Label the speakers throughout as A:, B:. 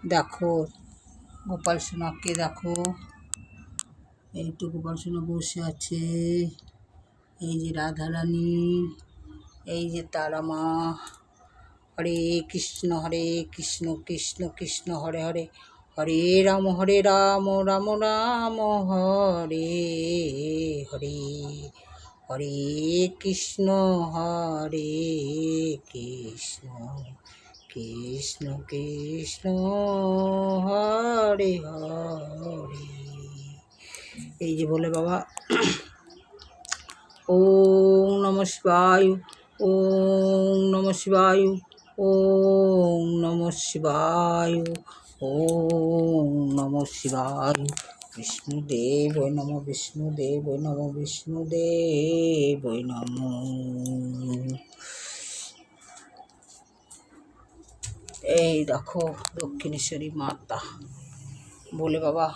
A: দেখো গোপাল সোনাকে দেখো, এই তো গোপাল সোনা বসে আছে, এই যে রাধারানী, এই যে তারা মা। হরে কৃষ্ণ কৃষ্ণ কৃষ্ণ হরে হরে, হরে রাম রাম রাম হরে হরে, হরে কৃষ্ণ কৃষ্ণ কৃষ্ণ কৃষ্ণ হরে হরে। এই যে বলে বাবা ওম নমঃ শিবায়, ওম নমঃ শিবায়, ওম নমঃ শিবায়, ওম নমঃ শিবায়। বিষ্ণুদেব নমঃ, বিষ্ণুদেব নমঃ, বিষ্ণুদেব নমঃ। এই দেখো দক্ষিণেশ্বরী মাতা বলে বাবা,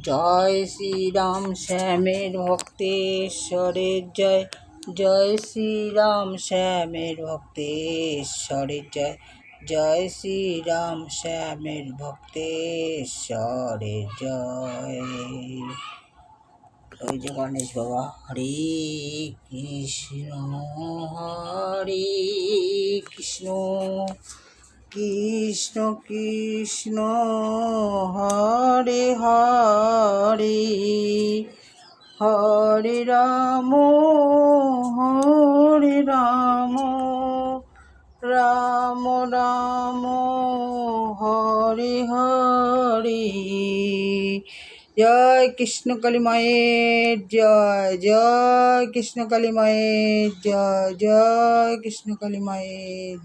A: জয় শ্রীরাম শ্যামের ভক্তেশ্বরের জয়, জয় শ্রীরাম শ্যামের ভক্তেশ্বরের জয়, জয় শ্রীরাম শ্যামের ভক্তেশ্বরের জয়। ওই যে গণেশ বাবা, হরে কৃষ্ণ কৃষ্ণ কৃষ্ণ হরে হরে, হরে রাম রাম রাম হরে হরে। জয় কৃষ্ণ কালী মায়ের জয়, জয় কৃষ্ণ কালী মায়ের জয়, জয় কৃষ্ণ কালী মায়ের।